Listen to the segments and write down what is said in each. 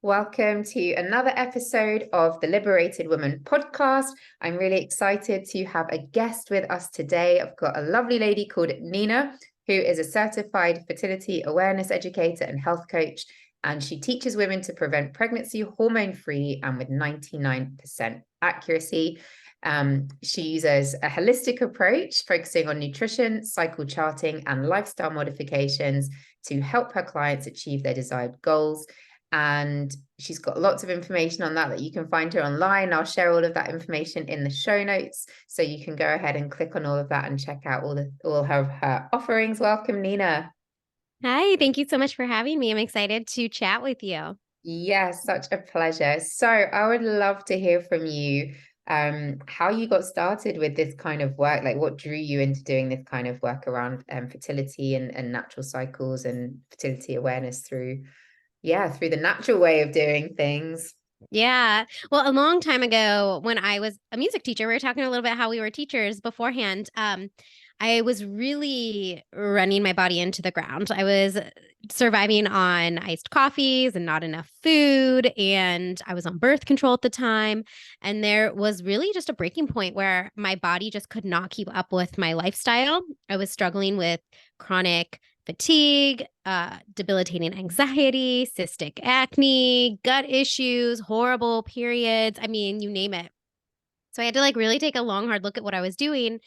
Welcome to another episode of the Liberated Woman podcast. I'm really excited to have a guest with us today. I've got a lovely lady called Nina, who is a certified fertility awareness educator and health coach, and she teaches women to prevent pregnancy hormone-free and with 99% accuracy. She uses a holistic approach, focusing on nutrition, cycle charting, and lifestyle modifications to help her clients achieve their desired goals. And she's got lots of information on that you can find her online. I'll share all of that information in the show notes, so you can go ahead and click on all of that and check out all her offerings. Welcome, Nina. Hi, thank you so much for having me. I'm excited to chat with you. Yes, such a pleasure. So I would love to hear from you, how you got started with this kind of work, like what drew you into doing this kind of work around fertility and natural cycles and fertility awareness through the natural way of doing things. Yeah. Well, a long time ago when I was a music teacher, we were talking a little bit how we were teachers beforehand. I was really running my body into the ground. I was surviving on iced coffees and not enough food. And I was on birth control at the time. And there was really just a breaking point where my body just could not keep up with my lifestyle. I was struggling with chronic fatigue, debilitating anxiety, cystic acne, gut issues, horrible periods. I mean, you name it. So I had to really take a long, hard look at what I was doing.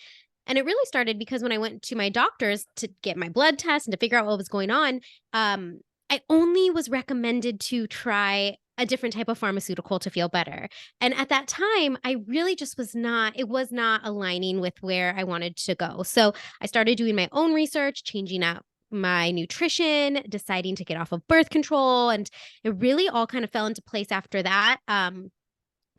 And it really started because when I went to my doctors to get my blood test and to figure out what was going on, I only was recommended to try a different type of pharmaceutical to feel better. And at that time, I really just it was not aligning with where I wanted to go. So I started doing my own research, changing out my nutrition, deciding to get off of birth control. And it really all kind of fell into place after that.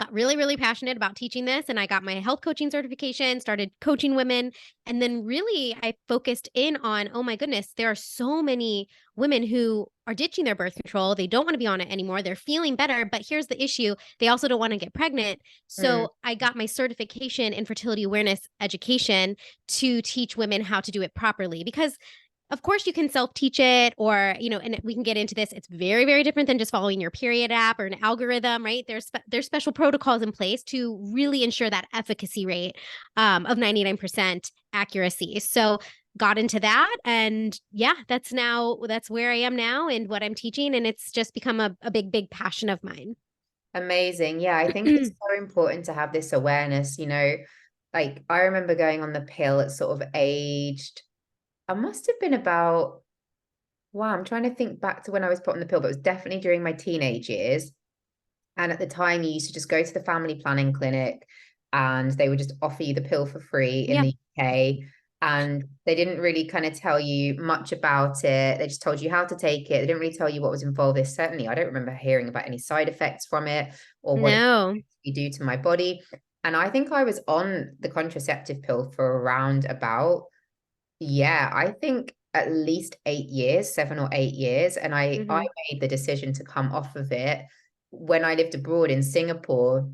Got really, really passionate about teaching this. And I got my health coaching certification, started coaching women. And then really, I focused in on, oh my goodness, there are so many women who are ditching their birth control. They don't want to be on it anymore. They're feeling better. But here's the issue, they also don't want to get pregnant. Mm. So I got my certification in fertility awareness education to teach women how to do it properly. Because of course you can self-teach it, or and we can get into this. It's very, very different than just following your period app or an algorithm, right? There's special protocols in place to really ensure that efficacy rate of 99% accuracy. So got into that, and yeah, that's where I am now and what I'm teaching, and it's just become a big passion of mine. Amazing. Yeah, I think it's so important to have this awareness, like I remember going on the pill at sort of aged, I must have been about, wow, I'm trying to think back to when I was put on the pill, but it was definitely during my teenage years. And at the time, you used to just go to the family planning clinic and they would just offer you the pill for free in Yep. the UK. And they didn't really kind of tell you much about it. They just told you how to take it. They didn't really tell you what was involved. I don't remember hearing about any side effects from it or what it No. could do to my body. And I think I was on the contraceptive pill for around about, yeah, I think at least 8 years, 7 or 8 years. And I Hmm. made the decision to come off of it when I lived abroad in Singapore.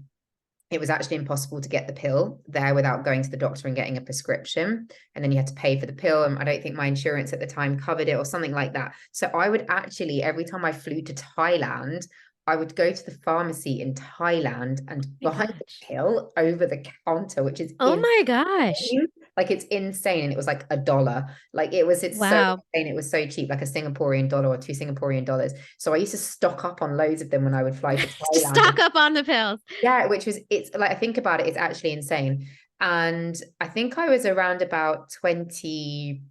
It was actually impossible to get the pill there without going to the doctor and getting a prescription. And then you had to pay for the pill. And I don't think my insurance at the time covered it or something like that. So I would actually, every time I flew to Thailand, I would go to the pharmacy in Thailand and My buy the gosh. pill over the counter, which is Oh my gosh. like it's insane. And it was like $1. It's so Wow. insane. It was so cheap, like a Singaporean dollar or two Singaporean dollars. So I used to stock up on loads of them when I would fly to Just Thailand. stock up on the pills. Yeah, it's like, I think about it, it's actually insane. And I think I was around about 27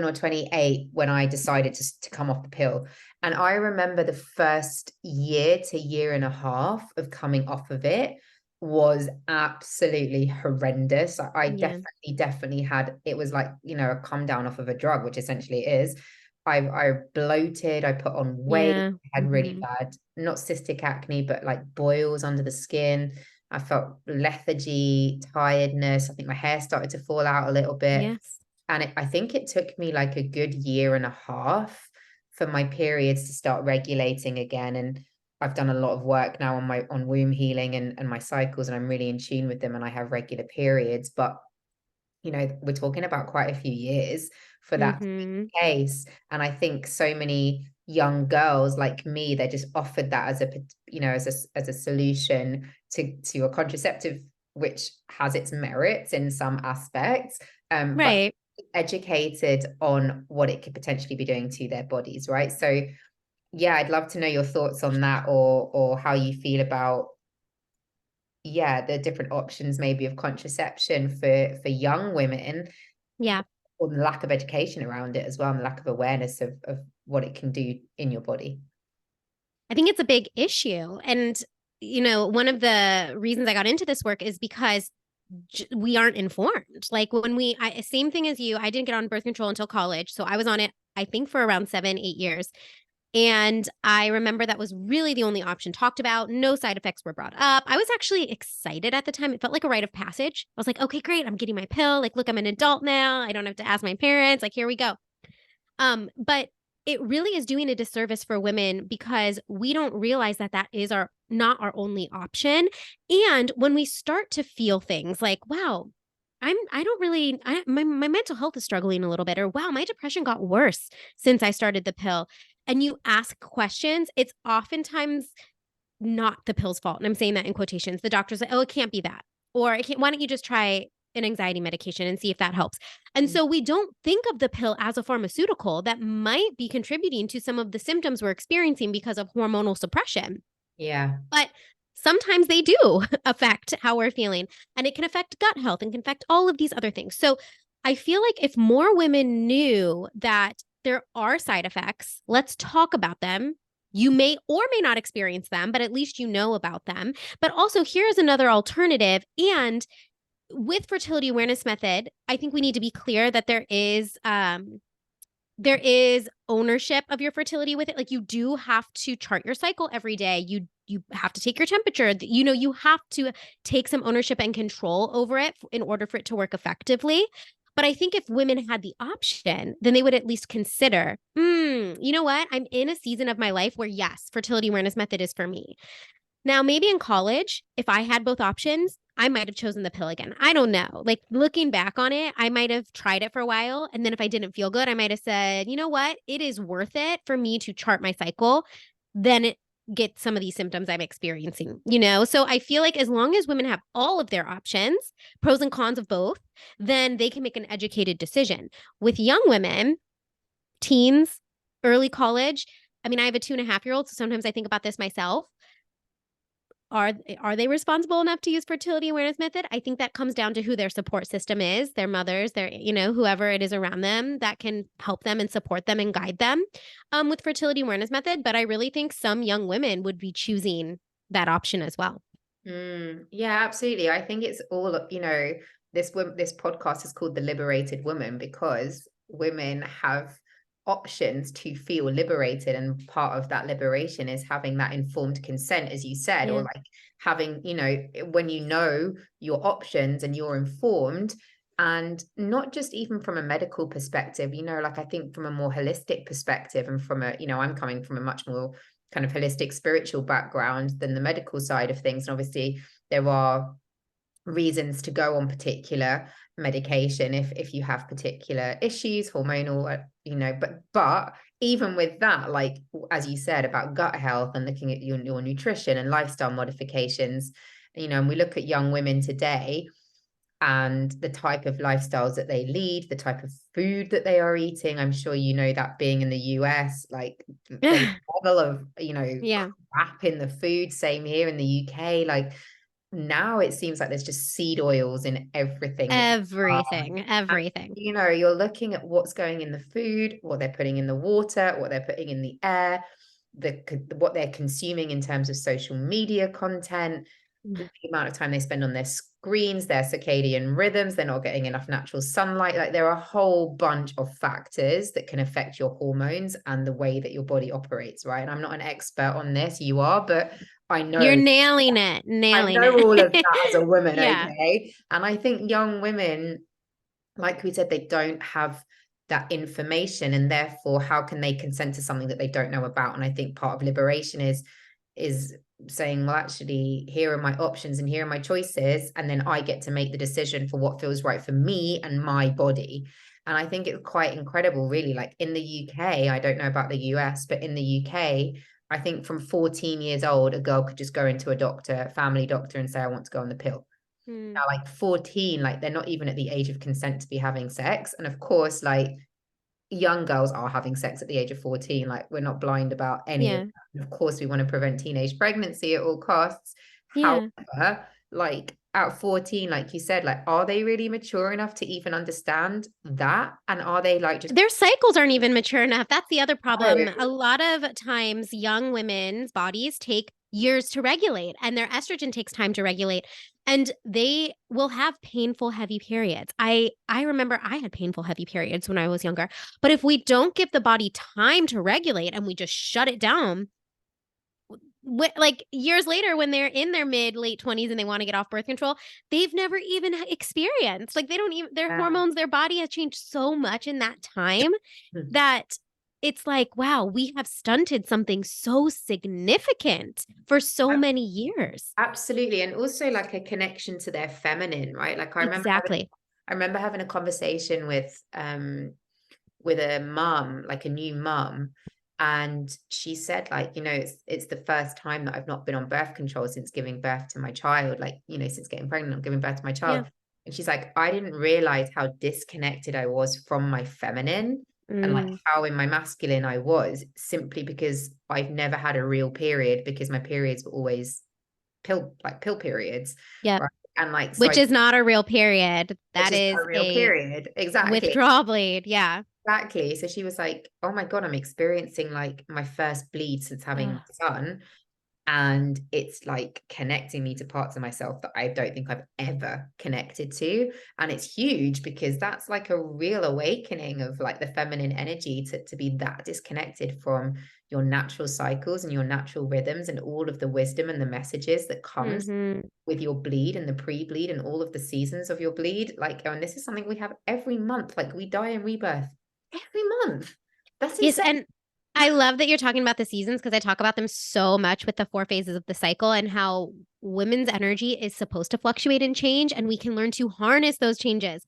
or 28 when I decided to come off the pill. And I remember the first year to year and a half of coming off of it was absolutely horrendous. I Yeah. definitely had, it was like, a come down off of a drug, which essentially it is. I bloated, I put on weight, Yeah. I had really bad, not cystic acne, but like boils under the skin. I felt lethargy, tiredness. I think my hair started to fall out a little bit. Yes. And I think it took me like a good year and a half for my periods to start regulating again. And I've done a lot of work now on womb healing and my cycles, and I'm really in tune with them and I have regular periods. But we're talking about quite a few years for that to be Hmm. the case. And I think so many young girls like me, they're just offered that as a, you know, as a solution to a contraceptive, which has its merits in some aspects, but Right. educated on what it could potentially be doing to their bodies, right? So yeah, I'd love to know your thoughts on that, or how you feel about, yeah, the different options maybe of contraception for young women, Yeah. or the lack of education around it as well, and the lack of awareness of what it can do in your body. I think it's a big issue. And, you know, one of the reasons I got into this work is because we aren't informed. Like when same thing as you, I didn't get on birth control until college. So I was on it, I think, for around 7, 8 years. And I remember that was really the only option talked about. No side effects were brought up. I was actually excited at the time. It felt like a rite of passage. I was like, okay, great. I'm getting my pill. Like, look, I'm an adult now. I don't have to ask my parents. Like, here we go. But it really is doing a disservice for women because we don't realize that that is not our only option. And when we start to feel things like, wow, I don't really, my mental health is struggling a little bit, or wow, my depression got worse since I started the pill. And you ask questions, it's oftentimes not the pill's fault. And I'm saying that in quotations. The doctor's like, oh, it can't be that. Or it can't, why don't you just try an anxiety medication and see if that helps? And so we don't think of the pill as a pharmaceutical that might be contributing to some of the symptoms we're experiencing because of hormonal suppression. Yeah. But sometimes they do affect how we're feeling, and it can affect gut health and can affect all of these other things. So I feel like if more women knew that there are side effects, let's talk about them. You may or may not experience them, but at least you know about them. But also, here's another alternative. And with fertility awareness method, I think we need to be clear that there is ownership of your fertility with it. Like you do have to chart your cycle every day. You have to take your temperature. You know, you have to take some ownership and control over it in order for it to work effectively. But I think if women had the option, then they would at least consider, you know what? I'm in a season of my life where, yes, fertility awareness method is for me. Now, maybe in college, if I had both options, I might have chosen the pill again. I don't know. Like looking back on it, I might have tried it for a while. And then if I didn't feel good, I might have said, you know what? It is worth it for me to chart my cycle. Then it gets some of these symptoms I'm experiencing, you know? So I feel like as long as women have all of their options, pros and cons of both, then they can make an educated decision. With young women, teens, early college, I mean, I have a 2.5-year-old, so sometimes I think about this myself. Are they responsible enough to use fertility awareness method? I think that comes down to who their support system is, their mothers, their, you know, whoever it is around them that can help them and support them and guide them with fertility awareness method. But I really think some young women would be choosing that option as well. Yeah, absolutely. I think it's all, you know, this podcast is called The Liberated Woman because women have options to feel liberated, and part of that liberation is having that informed consent, as you said, or Yeah. like having, you know, when you know your options and you're informed, and not just even from a medical perspective, you know, like I think from a more holistic perspective, and from a, you know, I'm coming from a much more kind of holistic spiritual background than the medical side of things, and obviously there are reasons to go on particular medication if you have particular issues, hormonal, you know, but even with that, like as you said about gut health and looking at your nutrition and lifestyle modifications, you know, and we look at young women today and the type of lifestyles that they lead, the type of food that they are eating. I'm sure you know that, being in the US, like the level of, you know, Yeah. crap in the food, same here in the UK. Like now it seems like there's just seed oils in everything that Everything. and, Everything. you know, you're looking at what's going in the food, what they're putting in the water, what they're putting in the air, what they're consuming in terms of social media content, the amount of time they spend on their screens, their circadian rhythms, they're not getting enough natural sunlight. Like there are a whole bunch of factors that can affect your hormones and the way that your body operates, right? And I'm not an expert on this, you are, but I You're know nailing it. I Nailing know all of it. that as a woman, Yeah. okay? And I think young women, like we said, they don't have that information, and therefore how can they consent to something that they don't know about? And I think part of liberation is saying, well, actually, here are my options and here are my choices, and then I get to make the decision for what feels right for me and my body. And I think it's quite incredible, really. Like in the UK, I don't know about the US, but in the UK, I think from 14 years old, a girl could just go into a doctor, family doctor, and say, I want to go on the pill. Now, like 14, like they're not even at the age of consent to be having sex. And of course, like young girls are having sex at the age of 14. Like we're not blind about any of Yeah. that. And of course, we want to prevent teenage pregnancy at all costs. Yeah. However, like at 14, like you said, like are they really mature enough to even understand that? And are they like just Their cycles aren't even mature enough. That's the other problem. oh, A lot of times, young women's bodies take years to regulate, and their estrogen takes time to regulate, and they will have painful, heavy periods. I remember I had painful, heavy periods when I was younger. But if we don't give the body time to regulate and we just shut it down, like years later when they're in their mid late 20s and they want to get off birth control, they've never even experienced, like they don't even, their hormones, their body has changed so much in that time that it's like, wow, we have stunted something so significant for so many years. absolutely. And also like a connection to their feminine, right? Like Exactly. I remember having a conversation with a mum, like a new mum, and she said, like, you know, it's the first time that I've not been on birth control since giving birth to my child, like, you know, since getting pregnant and giving birth to my child. Yeah. And she's like, I didn't realize how disconnected I was from my feminine and like how in my masculine I was, simply because I've never had a real period, because my periods were always pill periods. Yep. Right. And like, so Which is not a real period. which That is is not a real a period. Exactly. withdrawal bleed. Yeah. Exactly. So she was like, oh my God, I'm experiencing like my first bleed since having Ugh. my son. And it's like connecting me to parts of myself that I don't think I've ever connected to. And it's huge because that's like a real awakening of like the feminine energy to be that disconnected from your natural cycles and your natural rhythms and all of the wisdom and the messages that comes with your bleed and the pre-bleed and all of the seasons of your bleed. Like, and this is something we have every month. Like we die in rebirth every month. That's Yes, insane. and I love that you're talking about the seasons because I talk about them so much with the 4 phases of the cycle and how women's energy is supposed to fluctuate and change, and we can learn to harness those changes.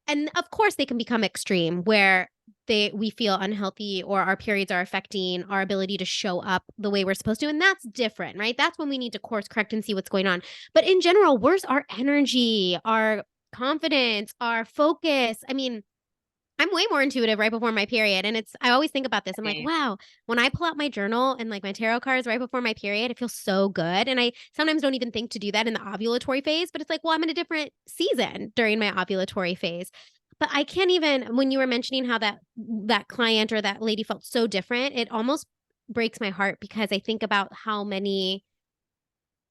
And of course, they can become extreme where we feel unhealthy or our periods are affecting our ability to show up the way we're supposed to. And that's different, right? That's when we need to course correct and see what's going on. But in general, where's our energy, our confidence, our focus? I mean, I'm way more intuitive right before my period. And I always think about this. I'm like, wow, when I pull out my journal and like my tarot cards right before my period, it feels so good. And I sometimes don't even think to do that in the ovulatory phase, but it's like, well, I'm in a different season during my ovulatory phase. But I can't even, when you were mentioning how that client or that lady felt so different, it almost breaks my heart because I think about how many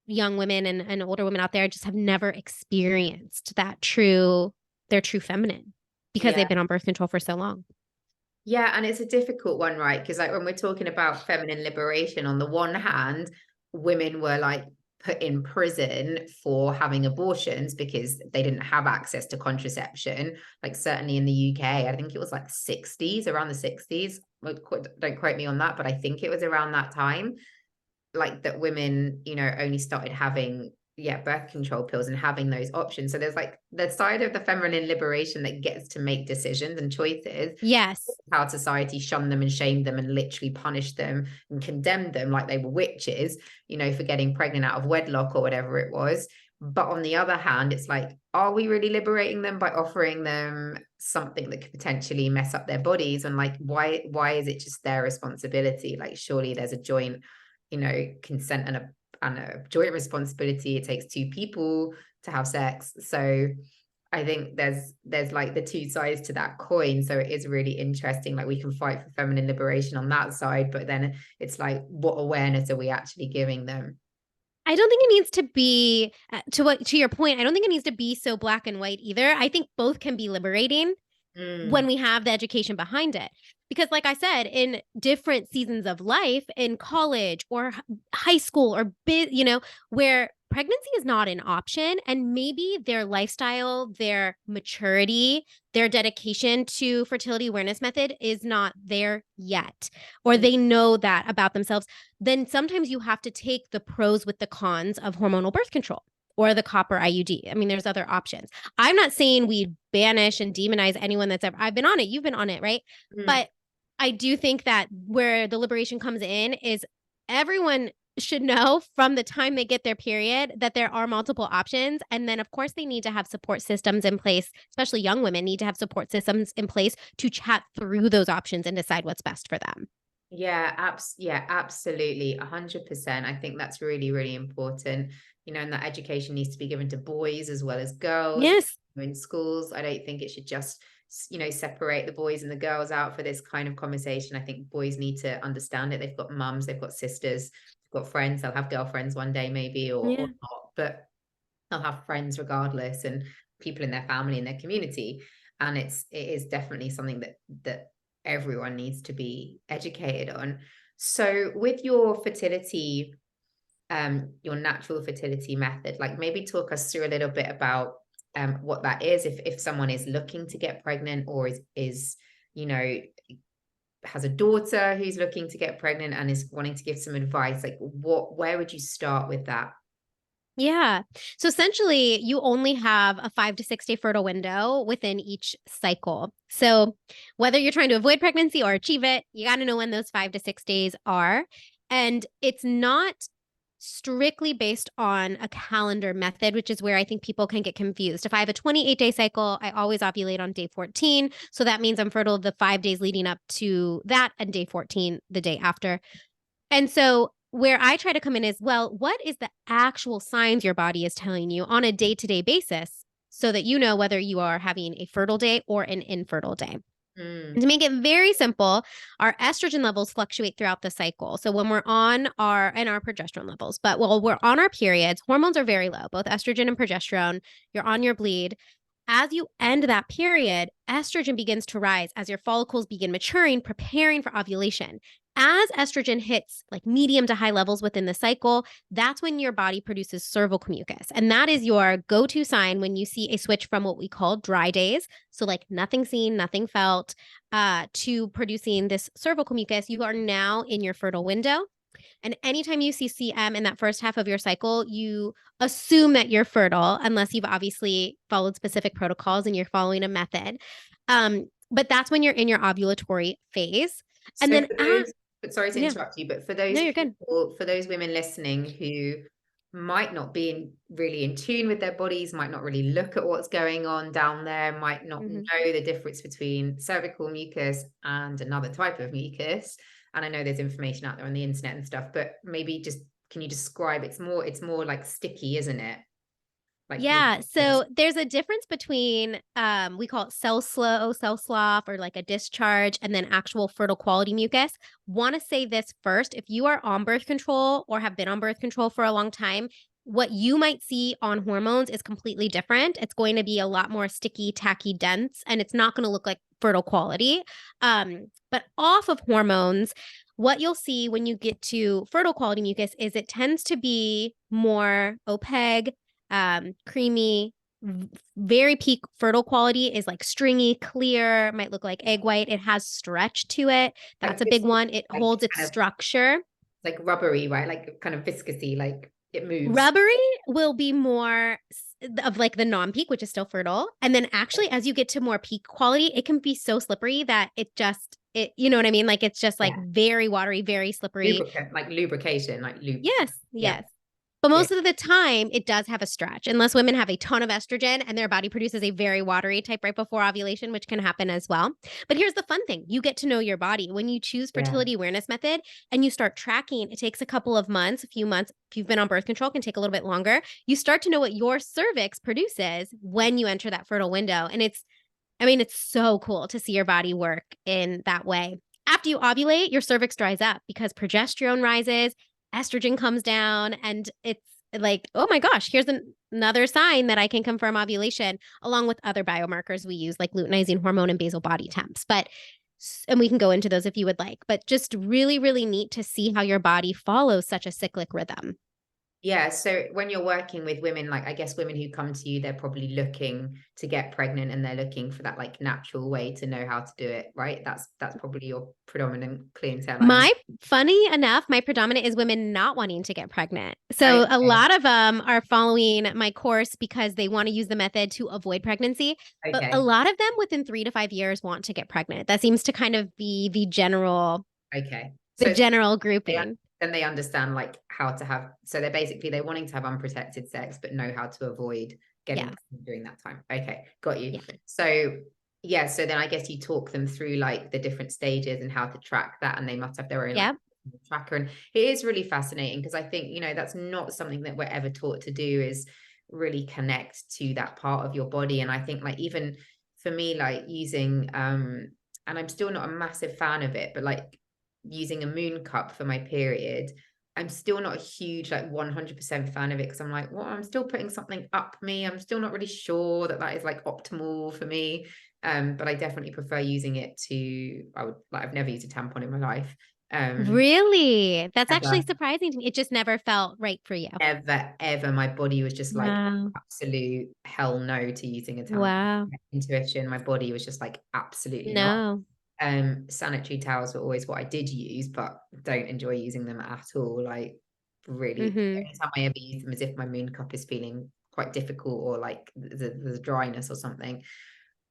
young women and older women out there just have never experienced their true feminine because Yeah. they've been on birth control for so long. Yeah, and it's a difficult one, right? Because like when we're talking about feminine liberation, on the one hand, women were like put in prison for having abortions because they didn't have access to contraception. Like certainly in the UK, I think it was like 60s, around the 60s. Don't quote me on that, but I think it was around that time, like that women, you know, only started having birth control pills and having those options. So there's like the side of the feminine liberation that gets to make decisions and choices. Yes. How society shunned them and shamed them and literally punished them and condemned them like they were witches, you know, for getting pregnant out of wedlock or whatever it was. But on the other hand, it's like, are we really liberating them by offering them something that could potentially mess up their bodies? And like, why is it just their responsibility? Like, surely there's a joint, you know, consent and a joint responsibility. It takes two people to have sex. So I think there's like the two sides to that coin. So it is really interesting. Like we can fight for feminine liberation on that side, but then it's like, what awareness are we actually giving them? I don't think it needs to be to your point. I don't think it needs to be so black and white either. I think both can be liberating when we have the education behind it. Because like I said, in different seasons of life, in college or high school or you know, where pregnancy is not an option and maybe their lifestyle, their maturity, their dedication to fertility awareness method is not there yet, or they know that about themselves, then sometimes you have to take the pros with the cons of hormonal birth control. or the copper IUD. I mean, there's other options. I'm not saying we banish and demonize anyone that's ever, I've been on it, you've been on it, right? But I do think that where the liberation comes in is everyone should know from the time they get their period that there are multiple options. And then, of course, they need to have support systems in place, especially young women need to have support systems in place to chat through those options and decide what's best for them. Yeah, absolutely. 100%. I think that's really, really important, and that education needs to be given to boys as well as girls Yes. in schools. I don't think it should just, separate the boys and the girls out for this kind of conversation. I think boys need to understand it. They've got mums, they've got sisters, they've got friends. They'll have girlfriends one day maybe, or not, but they'll have friends regardless, and people in their family and their community. And it is definitely something that everyone needs to be educated on. So with your fertility, your natural fertility method, like maybe talk us through a little bit about what that is, if someone is looking to get pregnant, or is has a daughter who's looking to get pregnant and is wanting to give some advice, like where would you start with that? Yeah. So essentially, you only have a 5 to 6 day fertile window within each cycle. So whether you're trying to avoid pregnancy or achieve it, you got to know when those 5 to 6 days are. And it's not strictly based on a calendar method, which is where I think people can get confused. If I have a 28-day cycle, I always ovulate on day 14. So that means I'm fertile the 5 days leading up to that, and day 14, the day after. And so where I try to come in is, well, what is the actual signs your body is telling you on a day-to-day basis so that you know whether you are having a fertile day or an infertile day? And to make it very simple, our estrogen levels fluctuate throughout the cycle. So when we're on our progesterone levels, but while we're on our periods, hormones are very low, both estrogen and progesterone. You're on your bleed. As you end that period, estrogen begins to rise as your follicles begin maturing, preparing for ovulation. As estrogen hits like medium to high levels within the cycle, that's when your body produces cervical mucus. And that is your go-to sign when you see a switch from what we call dry days, so like nothing seen, nothing felt, to producing this cervical mucus. You are now in your fertile window. And anytime you see CM in that first half of your cycle, you assume that you're fertile, unless you've obviously followed specific protocols and you're following a method. But that's when you're in your ovulatory phase. And So then, sorry to interrupt you, but for those you're good. for those women listening who might not be really in tune with their bodies, might not really look at what's going on down there, might not know the difference between cervical mucus and another type of mucus. And I know there's information out there on the internet and stuff, but maybe just, can you describe, it's more like sticky, isn't it? Like, Yeah. So there's a difference between, we call it cell slough, or like a discharge, and then actual fertile quality mucus. Want to say this first. If you are on birth control or have been on birth control for a long time, what you might see on hormones is completely different. It's going to be a lot more sticky, tacky, dense, and it's not going to look like fertile quality. But off of hormones, what you'll see when you get to fertile quality mucus is it tends to be more opaque, creamy. Very peak fertile quality is like stringy, clear, might look like egg white. It has stretch to it. That's a big one. It holds its structure. Like rubbery, right? Like kind of viscousy, like it moves. Rubbery will be more of like the non-peak, which is still fertile. And then actually, as you get to more peak quality, it can be so slippery that you know what I mean? Like it's just like very watery, very slippery. Like lubrication, like lube. Yes. But most of the time, it does have a stretch, unless women have a ton of estrogen and their body produces a very watery type right before ovulation, which can happen as well. But here's the fun thing. You get to know your body. When you choose fertility awareness method and you start tracking, it takes a couple of months, a few months. If you've been on birth control, it can take a little bit longer. You start to know what your cervix produces when you enter that fertile window. And it's so cool to see your body work in that way. After you ovulate, your cervix dries up because progesterone rises, estrogen comes down, and it's like, oh my gosh, here's another sign that I can confirm ovulation, along with other biomarkers we use like luteinizing hormone and basal body temps. And we can go into those if you would like, but just really, really neat to see how your body follows such a cyclic rhythm. Yeah, so when you're working with women, like I guess women who come to you, they're probably looking to get pregnant and they're looking for that like natural way to know how to do it, right? That's probably your predominant clientele. Funny enough, my predominant is women not wanting to get pregnant. So a Okay, lot of them are following my course because they want to use the method to avoid pregnancy. But a okay, lot of them within 3 to 5 years want to get pregnant. That seems to kind of be okay. the So general they grouping. then they understand like how to have. So they're wanting to have unprotected sex, but know how to avoid getting Yeah. pregnant during that time. Okay, got you. Yeah. So yeah, so then I guess you talk them through like the different stages and how to track that, and they must have their own like Yeah. tracker. And it is really fascinating because I think, that's not something that we're ever taught to do, is really connect to that part of your body. And I think like even for me, like using and I'm still not a massive fan of it, but like using a moon cup for my period, I'm still not a huge like 100% fan of it because I'm like, well, I'm still putting something up me. I'm still not really sure that that is like optimal for me. But I definitely prefer using it to, I've never used a tampon in my life. Um, Really? That's actually ever, surprising to me. It just never felt right for you. ever, ever. My body was just like Wow. absolute hell no to using a tampon. Wow. My intuition, my body was just like absolutely not. No. Sanitary towels were always what I did use, but don't enjoy using them at all. Like really, Mm-hmm. anytime I ever use them, as if my moon cup is feeling quite difficult or like there's dryness or something.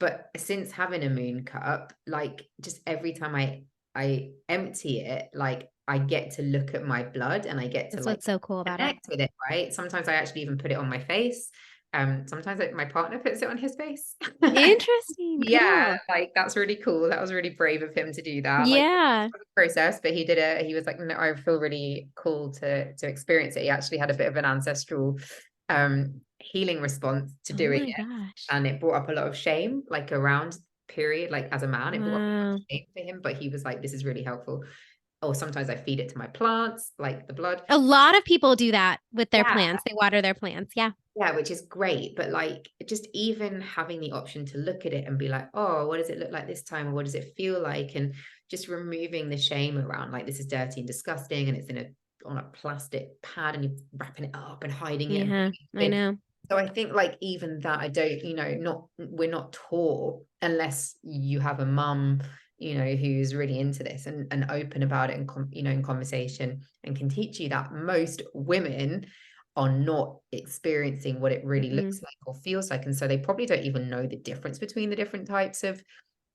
But since having a moon cup, like just every time I empty it, like I get to look at my blood and I get to That's like what's so cool about it. connect with it, right? Sometimes I actually even put it on my face. Sometimes like, my partner puts it on his face. Interesting. Yeah, Cool. like that's really cool. That was really brave of him to do that. Like Yeah. process, but he was like, no, I feel really cool to experience it. He actually had a bit of an ancestral healing response to Oh doing my it. gosh. And it brought up a lot of shame, like around period, like as a man, it brought up a lot of Wow. shame for him, but he was like, this is really helpful. Or sometimes I feed it to my plants, like the blood. A lot of people do that with their Yeah, plants. They water their plants. Yeah. yeah, which is great. But like just even having the option to look at it and be like, oh, what does it look like this time? Or what does it feel like? And just removing the shame around like this is dirty and disgusting and it's in a on a plastic pad and you're wrapping it up and hiding it and Yeah. I putting it in. know. So I think like even that I don't, not we're not taught unless you have a mum, who's really into this and open about it and in conversation and can teach you that most women are not experiencing what it really Mm-mm. looks like or feels like. And so they probably don't even know the difference between the different types of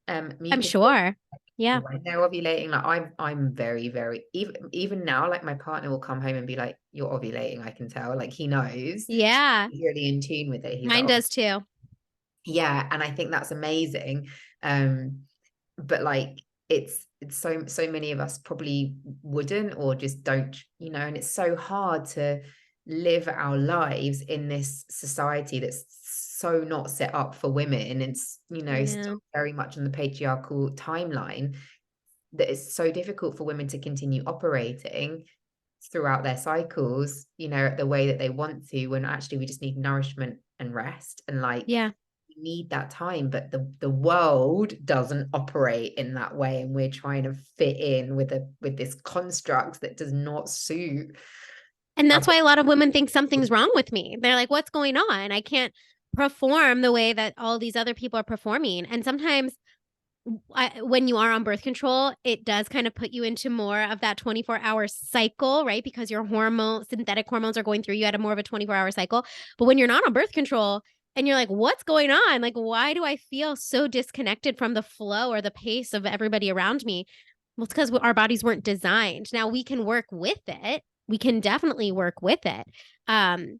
I'm mucus sure. Yeah. when they're ovulating. Like I'm very, very even now, like my partner will come home and be like, you're ovulating, I can tell. Like he knows. Yeah. He's really in tune with it. He's like, Mine oh, does too. yeah. And I think that's amazing. Um, but like it's so many of us probably wouldn't or just don't, and it's so hard to live our lives in this society that's so not set up for women. It's Yeah. still very much on the patriarchal timeline, that it's so difficult for women to continue operating throughout their cycles, the way that they want to, when actually we just need nourishment and rest and like Yeah. we need that time. But the world doesn't operate in that way, and we're trying to fit in with this construct that does not suit And our that's why a lot of women think something's wrong with me. They're like, what's going on? I can't perform the way that all these other people are performing. And sometimes when you are on birth control, it does kind of put you into more of that 24-hour cycle, right? Because your synthetic hormones are going through you at a more of a 24-hour cycle. But when you're not on birth control and you're like, what's going on? Like, why do I feel so disconnected from the flow or the pace of everybody around me? Well, it's because our bodies weren't designed. Now we can work with it. We can definitely work with it. Um,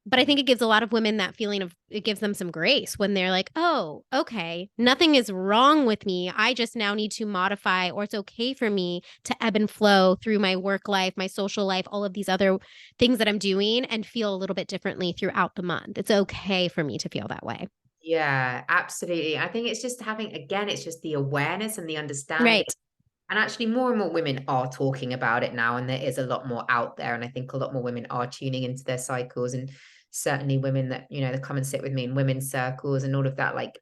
but I think it gives a lot of women that feeling of, it gives them some grace when they're like, oh, okay, nothing is wrong with me. I just now need to modify, or it's okay for me to ebb and flow through my work life, my social life, all of these other things that I'm doing and feel a little bit differently throughout the month. It's okay for me to feel that way. Yeah, absolutely. I think it's just having, again, it's just the awareness and the understanding. Right. And actually, more and more women are talking about it now, and there is a lot more out there. And I think a lot more women are tuning into their cycles, and certainly women that that come and sit with me in women's circles and all of that. Like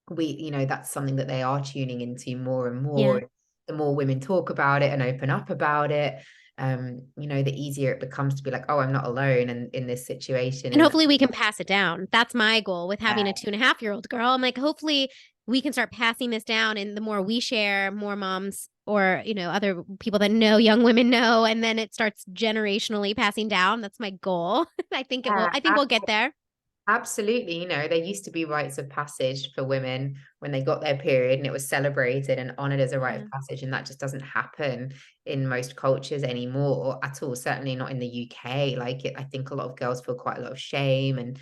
that's something that they are tuning into more and Yeah. more. The more women talk about it and open up about it, the easier it becomes to be like, oh, I'm not alone in this situation. And hopefully we can pass it down. That's my goal with having a 2.5-year-old girl. I'm like, hopefully we can start passing this down. And the more we share, more moms or, other people that know young women know, and then it starts generationally passing down. That's my goal. I think we'll get there. Absolutely. There used to be rites of passage for women when they got their period, and it was celebrated and honored as a rite of passage. And that just doesn't happen in most cultures anymore at all. Certainly not in the UK. I think a lot of girls feel quite a lot of shame and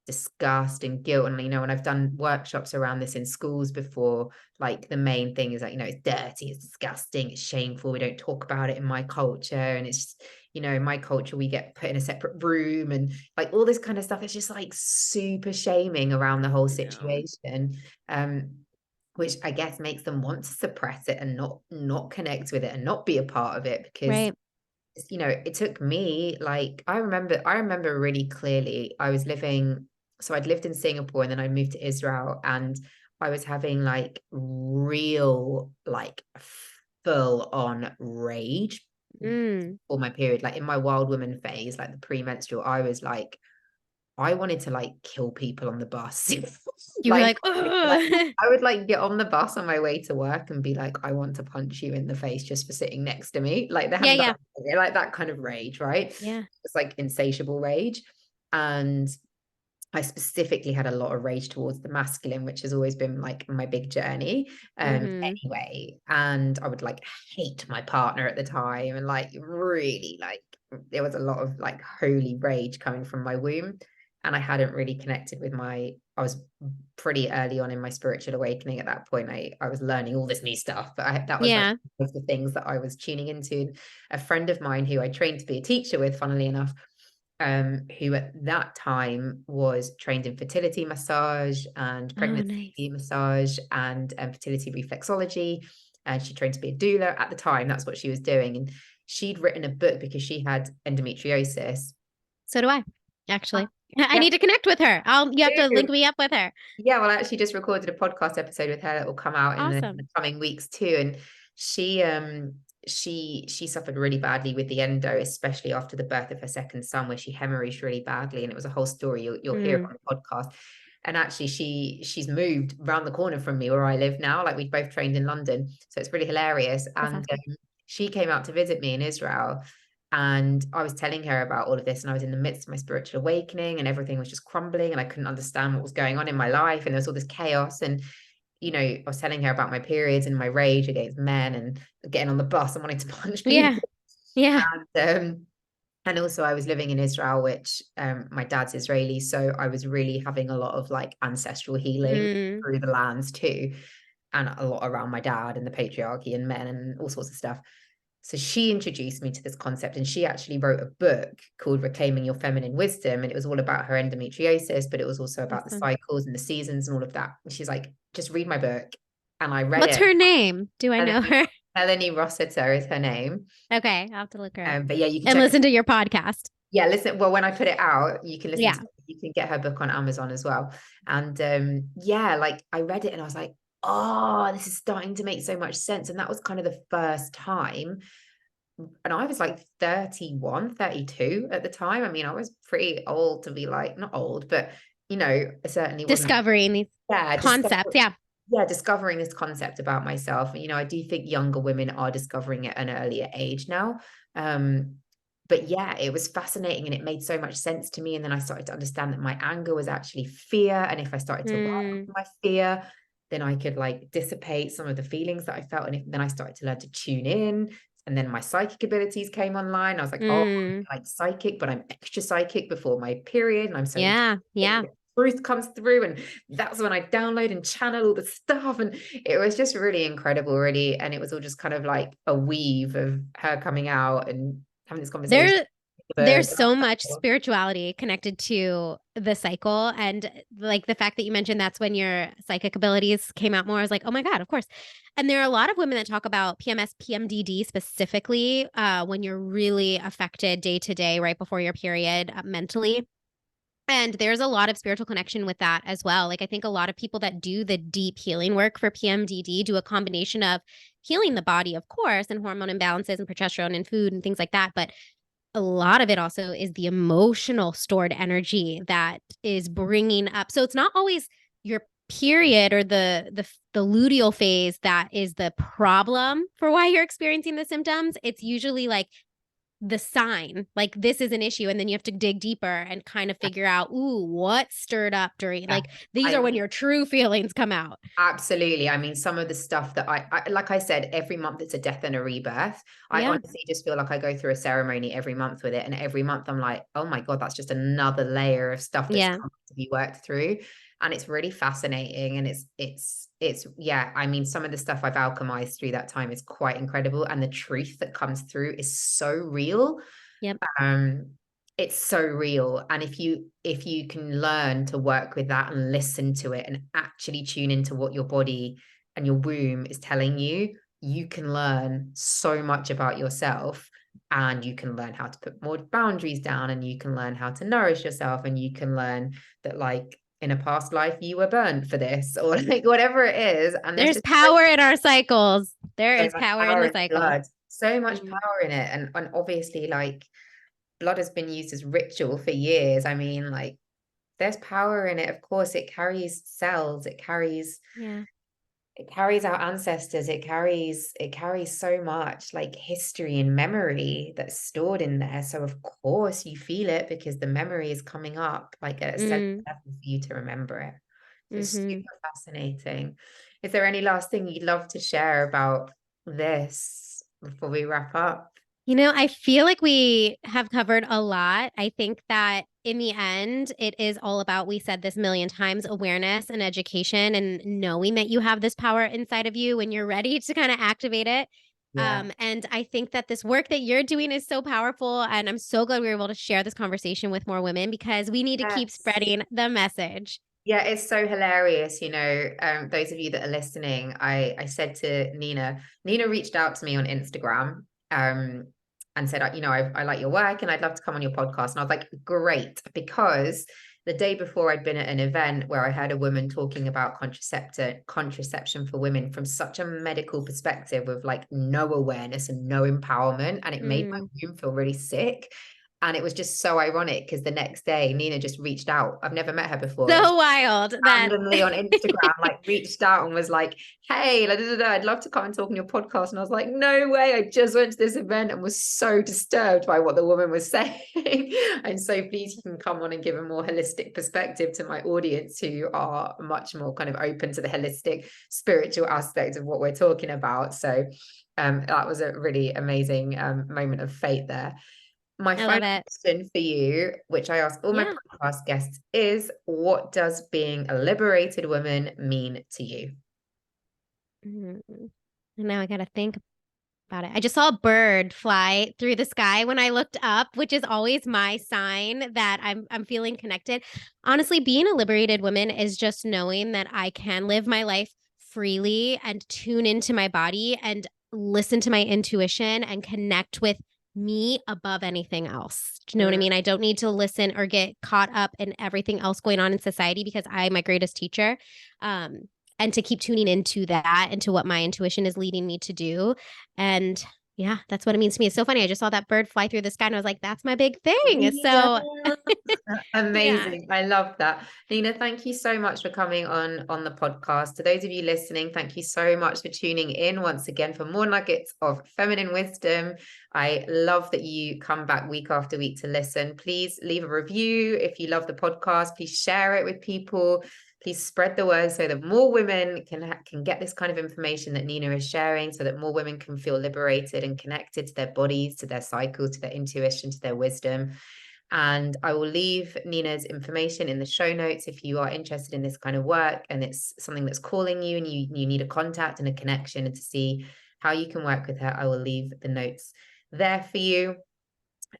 disgust and guilt. And when I've done workshops around this in schools before, like the main thing is it's dirty, it's disgusting, it's shameful, we don't talk about it in my culture. And it's just, in my culture we get put in a separate room and like all this kind of stuff. It's just like super shaming around the whole situation, which I guess makes them want to suppress it and not connect with it and not be a part of it, because it took me, like, I remember really clearly. I'd lived in Singapore and then I moved to Israel, and I was having like real, like full on rage for my period. Like in my wild woman phase, like the premenstrual, I was like, I wanted to like kill people on the bus. You were like, I would like get on the bus on my way to work and be like, I want to punch you in the face just for sitting next to me. Like like that kind of rage, right? Yeah. It's like insatiable rage. And I specifically had a lot of rage towards the masculine, which has always been like my big journey. Anyway, and I would like hate my partner at the time, and like really like there was a lot of like holy rage coming from my womb. And I hadn't really connected with I was pretty early on in my spiritual awakening at that point. I was learning all this new stuff, but that was like one of the things that I was tuning into. A friend of mine who I trained to be a teacher with, funnily enough, who at that time was trained in fertility massage and pregnancy massage and fertility reflexology. And she trained to be a doula at the time. That's what she was doing. And she'd written a book because she had endometriosis. So do I, actually. I need to connect with her. You have to link me up with her. Yeah, well, I actually just recorded a podcast episode with her that will come out in the coming weeks too. And she suffered really badly with the endo, especially after the birth of her second son, where she hemorrhaged really badly. And it was a whole story you'll hear on the podcast. And actually she's moved around the corner from me where I live now. Like we've both trained in London. So it's really hilarious. And she came out to visit me in Israel. And I was telling her about all of this, and I was in the midst of my spiritual awakening, and everything was just crumbling, and I couldn't understand what was going on in my life. And there was all this chaos. And, I was telling her about my periods and my rage against men and getting on the bus and wanting to punch people. Yeah. And also I was living in Israel, which my dad's Israeli. So I was really having a lot of like ancestral healing through the lands too. And a lot around my dad and the patriarchy and men and all sorts of stuff. So she introduced me to this concept, and she actually wrote a book called Reclaiming Your Feminine Wisdom. And it was all about her endometriosis, but it was also about the cycles and the seasons and all of that. And she's like, just read my book. And I read it. What's her name? Do I know her? Melanie Rossiter is her name. Okay, I'll have to look her up. But yeah, you can listen to your podcast. Yeah, listen. Well, when I put it out, you can listen to it. You can get her book on Amazon as well. And like I read it and I was like, oh, this is starting to make so much sense. And that was kind of the first time. And I was like 31, 32 at the time. I mean, I was pretty old to be like, not old, but certainly discovering these concepts. Discovering this concept about myself. I do think younger women are discovering it at an earlier age now. But yeah, it was fascinating and it made so much sense to me. And then I started to understand that my anger was actually fear. And if I started to work with my fear, then I could like dissipate some of the feelings that I felt. And then I started to learn to tune in. And then my psychic abilities came online. I was like, oh, I'm like psychic, but I'm extra psychic before my period. And I'm so truth comes through. And that's when I download and channel all the stuff. And it was just really incredible, really. And it was all just kind of like a weave of her coming out and having this conversation. There's so much spirituality connected to the cycle. And like the fact that you mentioned that's when your psychic abilities came out more, I was like, oh my God, of course. And there are a lot of women that talk about PMS, PMDD specifically when you're really affected day to day right before your period mentally. And there's a lot of spiritual connection with that as well. Like, I think a lot of people that do the deep healing work for PMDD do a combination of healing the body, of course, and hormone imbalances and progesterone and food and things like that. But a lot of it also is the emotional stored energy that is bringing up. So it's not always your period or the luteal phase that is the problem for why you're experiencing the symptoms. It's usually like the sign, like this is an issue, and then you have to dig deeper and kind of figure out, ooh, what stirred up during, Yeah. like, these are when your true feelings come out. Absolutely. I mean, some of the stuff that I like I said, every month it's a death and a rebirth. I Yeah. honestly just feel like I go through a ceremony every month with it. And every month I'm like, oh my God, that's just another layer of stuff that's Yeah. come to be worked through. And it's really fascinating. And yeah, I mean, some of the stuff I've alchemized through that time is quite incredible. And the truth that comes through is so real. Yep. It's so real. And if you can learn to work with that and listen to it and actually tune into what your body and your womb is telling you, you can learn so much about yourself, and you can learn how to put more boundaries down, and you can learn how to nourish yourself, and you can learn that, like, in a past life you were burned for this, or like whatever it is. And there's There's just so power in our cycles. There so is much power in power the in cycle. blood, so much Mhm. power in it. And obviously, like, blood has been used as ritual for years. I mean, like, there's power in it. Of course, it carries cells, Yeah. it carries our ancestors, it carries so much, like, history and memory that's stored in there. So of course you feel it, because the memory is coming up, like, at a cellular Mm. level for you to remember it. So it's Hmm. super fascinating. Is there any last thing you'd love to share about this before we wrap up? I feel like we have covered a lot. I think that in the end, it is all about, we said this a million times, awareness and education and knowing that you have this power inside of you when you're ready to kind of activate it. Yeah. And I think that this work that you're doing is so powerful. And I'm so glad we were able to share this conversation with more women, because we need to keep Yes. spreading the message. Yeah, it's so hilarious. Those of you that are listening, I said to Nina reached out to me on Instagram, and said, I like your work and I'd love to come on your podcast. And I was like, great, because the day before I'd been at an event where I heard a woman talking about contraception for women from such a medical perspective, with like no awareness and no empowerment. And it made my Mm. womb feel really sick. And it was just so ironic, because the next day Nina just reached out. I've never met her before. And So wild that. randomly on Instagram, like, reached out and was like, hey, I'd love to come and talk on your podcast. And I was like, no way. I just went to this event and was so disturbed by what the woman was saying. And so please, you can come on and give a more holistic perspective to my audience, who are much more kind of open to the holistic spiritual aspect of what we're talking about. So that was a really amazing moment of fate there. My I love final it. question for you, which I ask all my Yeah. podcast guests, is, what does being a liberated woman mean to you? Mhm. And now I got to think about it. I just saw a bird fly through the sky when I looked up, which is always my sign that I'm feeling connected. Honestly, being a liberated woman is just knowing that I can live my life freely and tune into my body and listen to my intuition and connect with me above anything else. Do you know what I Mm, mean? I don't need to listen or get caught up in everything else going on in society, because I'm my greatest teacher. Um, and to keep tuning into that, into what my intuition is leading me to do. And yeah, that's what it means to me. It's so funny. I just saw that bird fly through the sky and I was like, that's my big thing. yeah. So yeah. Amazing. I love that. Nina, thank you so much for coming on the podcast. To those of you listening, thank you so much for tuning in once again for more nuggets of feminine wisdom. I love that you come back week after week to listen. Please leave a review if you love the podcast. Please share it with people. Please spread the word, so that more women can get this kind of information that Nina is sharing, so that more women can feel liberated and connected to their bodies, to their cycles, to their intuition, to their wisdom. And I will leave Nina's information in the show notes if you are interested in this kind of work and it's something that's calling you, and you need a contact and a connection, and to see how you can work with her. I will leave the notes there for you,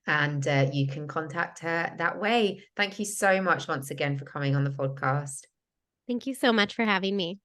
and you can contact her that way. Thank you so much once again for coming on the podcast. Thank you so much for having me.